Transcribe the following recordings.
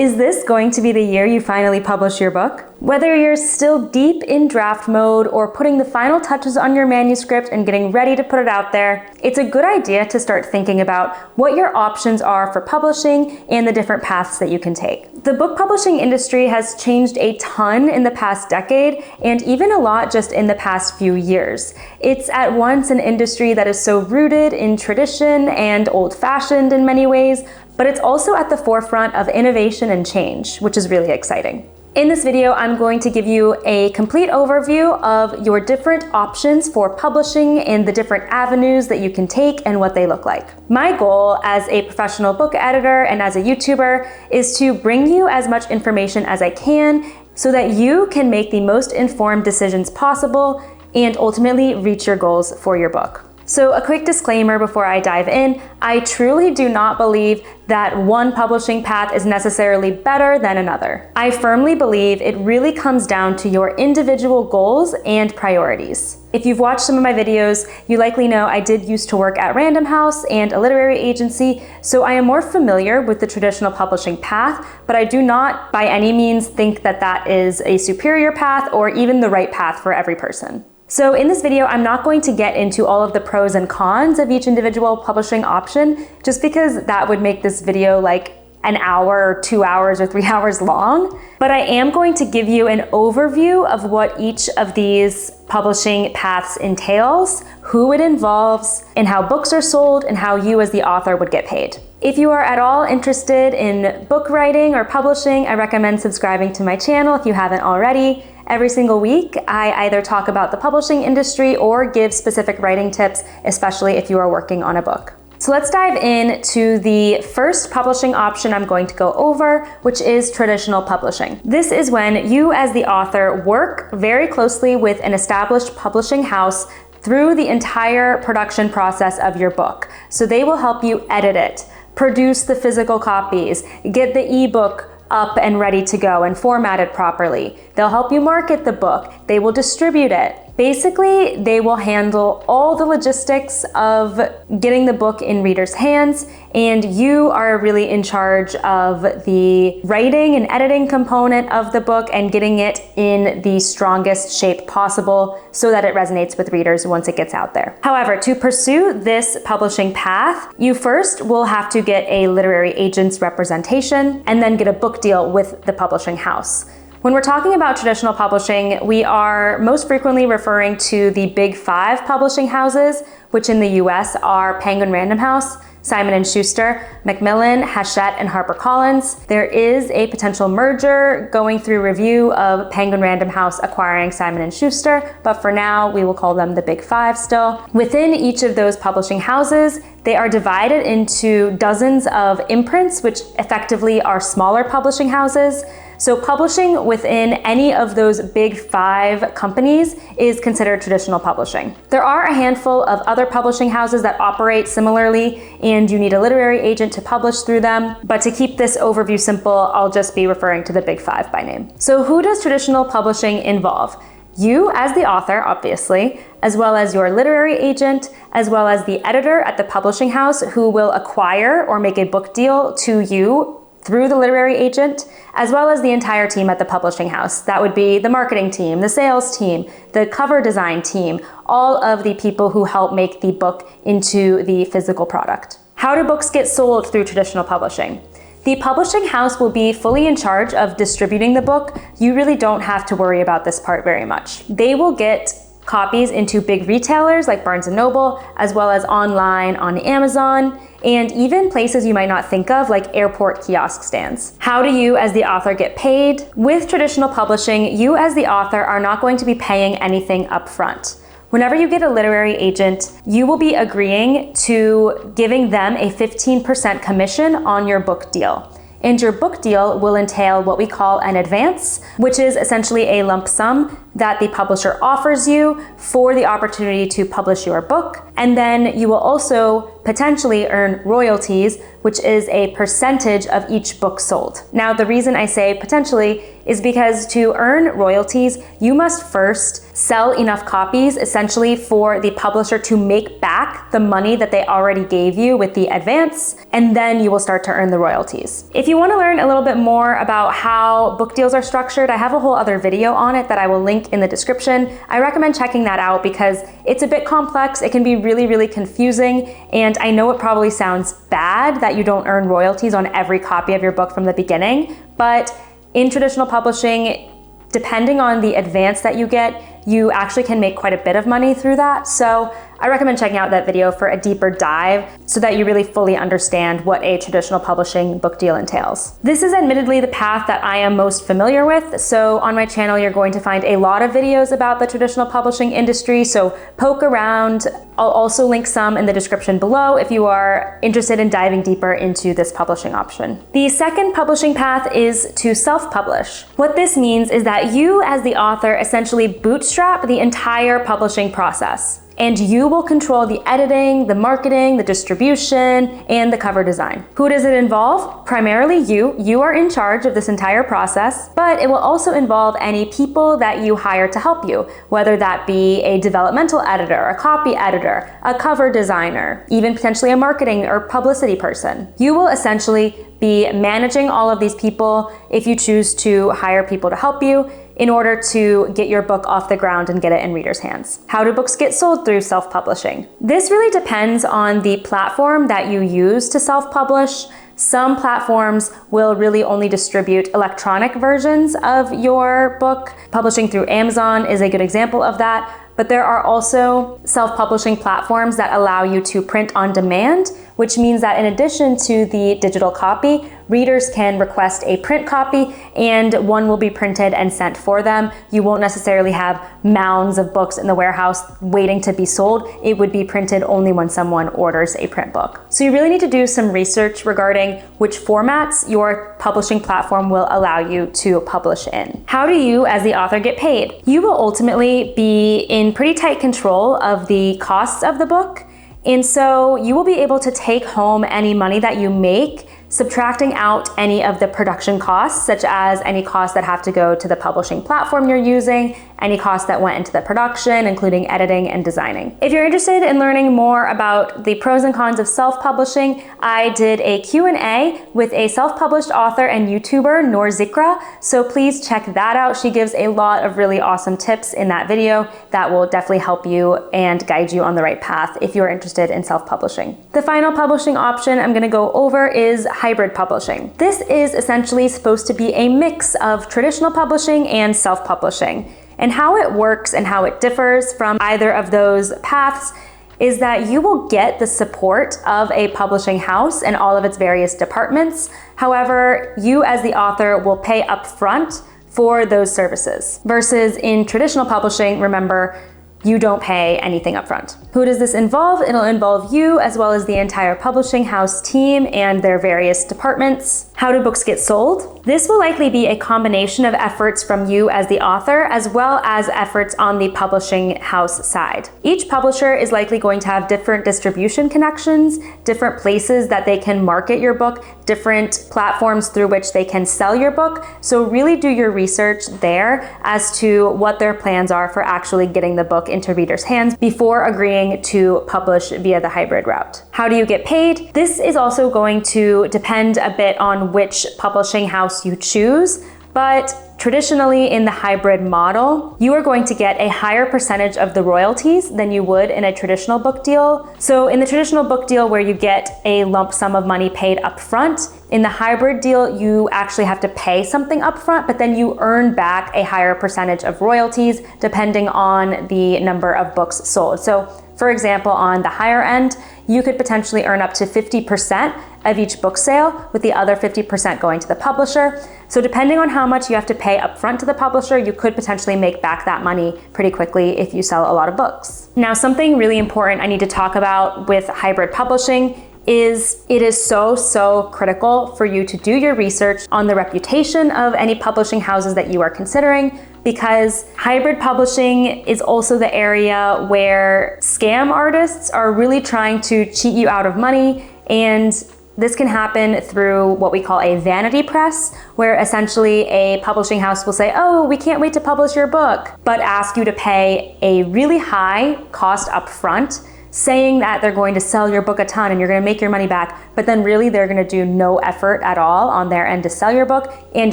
Is this going to be the year you finally publish your book? Whether you're still deep in draft mode or putting the final touches on your manuscript and getting ready to put it out there, it's a good idea to start thinking about what your options are for publishing and the different paths that you can take. The book publishing industry has changed a ton in the past decade, and even a lot just in the past few years. It's at once an industry that is so rooted in tradition and old-fashioned in many ways, but it's also at the forefront of innovation and change, which is really exciting. In this video, I'm going to give you a complete overview of your different options for publishing and the different avenues that you can take and what they look like. My goal as a professional book editor and as a YouTuber is to bring you as much information as I can so that you can make the most informed decisions possible and ultimately reach your goals for your book. So a quick disclaimer before I dive in, I truly do not believe that one publishing path is necessarily better than another. I firmly believe it really comes down to your individual goals and priorities. If you've watched some of my videos, you likely know I did used to work at Random House and a literary agency, so I am more familiar with the traditional publishing path, but I do not by any means think that that is a superior path or even the right path for every person. So in this video, I'm not going to get into all of the pros and cons of each individual publishing option, just because that would make this video like an hour or 2 hours or 3 hours long. But I am going to give you an overview of what each of these publishing paths entails, who it involves, and how books are sold, and how you as the author would get paid. If you are at all interested in book writing or publishing, I recommend subscribing to my channel if you haven't already. Every single week, I either talk about the publishing industry or give specific writing tips, especially if you are working on a book. So let's dive into the first publishing option I'm going to go over, which is traditional publishing. This is when you as the author work very closely with an established publishing house through the entire production process of your book. So they will help you edit it, produce the physical copies, get the ebook up and ready to go and formatted properly. They'll help you market the book. They will distribute it. Basically, they will handle all the logistics of getting the book in readers' hands, and you are really in charge of the writing and editing component of the book and getting it in the strongest shape possible so that it resonates with readers once it gets out there. However, to pursue this publishing path, you first will have to get a literary agent's representation and then get a book deal with the publishing house. When we're talking about traditional publishing, we are most frequently referring to the big 5 publishing houses, which in the US are Penguin Random House, Simon & Schuster, Macmillan, Hachette, and HarperCollins. There is a potential merger going through review of Penguin Random House acquiring Simon & Schuster, but for now, we will call them the big 5 still. Within each of those publishing houses, they are divided into dozens of imprints, which effectively are smaller publishing houses. So publishing within any of those big 5 companies is considered traditional publishing. There are a handful of other publishing houses that operate similarly, and you need a literary agent to publish through them. But to keep this overview simple, I'll just be referring to the big 5 by name. So who does traditional publishing involve? You as the author, obviously, as well as your literary agent, as well as the editor at the publishing house who will acquire or make a book deal to you through the literary agent, as well as the entire team at the publishing house. That would be the marketing team, the sales team, the cover design team, all of the people who help make the book into the physical product. How do books get sold through traditional publishing? The publishing house will be fully in charge of distributing the book. You really don't have to worry about this part very much. They will get copies into big retailers like Barnes & Noble, as well as online on Amazon, and even places you might not think of like airport kiosk stands. How do you as the author get paid? With traditional publishing, you as the author are not going to be paying anything up front. Whenever you get a literary agent, you will be agreeing to giving them a 15% commission on your book deal. And your book deal will entail what we call an advance, which is essentially a lump sum that the publisher offers you for the opportunity to publish your book. And then you will also potentially earn royalties, which is a percentage of each book sold. Now, the reason I say potentially is because to earn royalties, you must first sell enough copies essentially for the publisher to make back the money that they already gave you with the advance, and then you will start to earn the royalties. If you want to learn a little bit more about how book deals are structured, I have a whole other video on it that I will link in the description. I recommend checking that out because it's a bit complex. It can be really, really confusing, and I know it probably sounds bad that you don't earn royalties on every copy of your book from the beginning, but in traditional publishing, depending on the advance that you get, you actually can make quite a bit of money through that. So I recommend checking out that video for a deeper dive so that you really fully understand what a traditional publishing book deal entails. This is admittedly the path that I am most familiar with. So on my channel, you're going to find a lot of videos about the traditional publishing industry. So poke around. I'll also link some in the description below if you are interested in diving deeper into this publishing option. The second publishing path is to self-publish. What this means is that you as the author essentially bootstrap the entire publishing process, and you will control the editing, the marketing, the distribution, and the cover design. Who does it involve? Primarily you. You are in charge of this entire process, but it will also involve any people that you hire to help you, whether that be a developmental editor, a copy editor, a cover designer, even potentially a marketing or publicity person. You will essentially be managing all of these people if you choose to hire people to help you in order to get your book off the ground and get it in readers' hands. How do books get sold through self-publishing? This really depends on the platform that you use to self-publish. Some platforms will really only distribute electronic versions of your book. Publishing through Amazon is a good example of that. But there are also self-publishing platforms that allow you to print on demand, which means that in addition to the digital copy, readers can request a print copy and one will be printed and sent for them. You won't necessarily have mounds of books in the warehouse waiting to be sold. It would be printed only when someone orders a print book. So you really need to do some research regarding which formats your publishing platform will allow you to publish in. How do you as the author get paid? You will ultimately be in pretty tight control of the costs of the book. And so you will be able to take home any money that you make, subtracting out any of the production costs, such as any costs that have to go to the publishing platform you're using, any costs that went into the production, including editing and designing. If you're interested in learning more about the pros and cons of self-publishing, I did a Q&A with a self-published author and YouTuber, Noor Zikra, so please check that out. She gives a lot of really awesome tips in that video that will definitely help you and guide you on the right path if you're interested in self-publishing. The final publishing option I'm gonna go over is hybrid publishing. This is essentially supposed to be a mix of traditional publishing and self-publishing. And how it works and how it differs from either of those paths is that you will get the support of a publishing house and all of its various departments. However, you as the author will pay upfront for those services. Versus in traditional publishing, remember, you don't pay anything upfront. Who does this involve? It'll involve you as well as the entire publishing house team and their various departments. How do books get sold? This will likely be a combination of efforts from you as the author as well as efforts on the publishing house side. Each publisher is likely going to have different distribution connections, different places that they can market your book, different platforms through which they can sell your book. So really do your research there as to what their plans are for actually getting the book into readers' hands before agreeing to publish via the hybrid route. How do you get paid? This is also going to depend a bit on which publishing house you choose, but traditionally in the hybrid model, you are going to get a higher percentage of the royalties than you would in a traditional book deal. So in the traditional book deal where you get a lump sum of money paid upfront, in the hybrid deal, you actually have to pay something upfront, but then you earn back a higher percentage of royalties depending on the number of books sold. So for example, on the higher end, you could potentially earn up to 50% of each book sale, with the other 50% going to the publisher. So depending on how much you have to pay upfront to the publisher, you could potentially make back that money pretty quickly if you sell a lot of books. Now, something really important I need to talk about with hybrid publishing is it is so critical for you to do your research on the reputation of any publishing houses that you are considering. because hybrid publishing is also the area where scam artists are really trying to cheat you out of money, and this can happen through what we call a vanity press, where essentially a publishing house will say, oh, we can't wait to publish your book, but ask you to pay a really high cost up front, saying that they're going to sell your book a ton and you're going to make your money back, but then really they're going to do no effort at all on their end to sell your book, and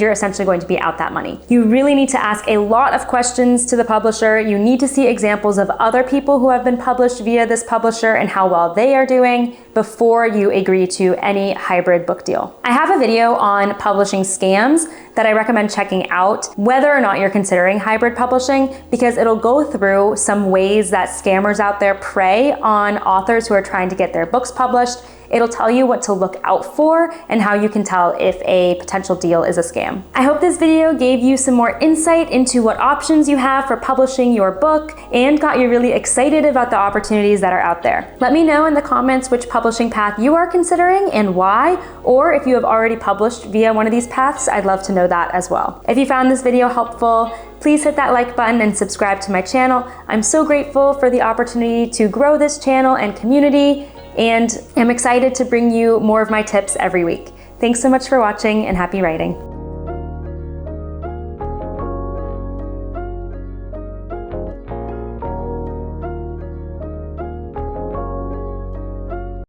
you're essentially going to be out that money. You really need to ask a lot of questions to the publisher. You need to see examples of other people who have been published via this publisher and how well they are doing before you agree to any hybrid book deal. I have a video on publishing scams that I recommend checking out, whether or not you're considering hybrid publishing, because it'll go through some ways that scammers out there prey on authors who are trying to get their books published. It'll tell you what to look out for and how you can tell if a potential deal is a scam. I hope this video gave you some more insight into what options you have for publishing your book and got you really excited about the opportunities that are out there. Let me know in the comments which publishing path you are considering and why, or if you have already published via one of these paths, I'd love to know that as well. If you found this video helpful, please hit that like button and subscribe to my channel. I'm so grateful for the opportunity to grow this channel and community, and I'm excited to bring you more of my tips every week. Thanks so much for watching, and happy writing.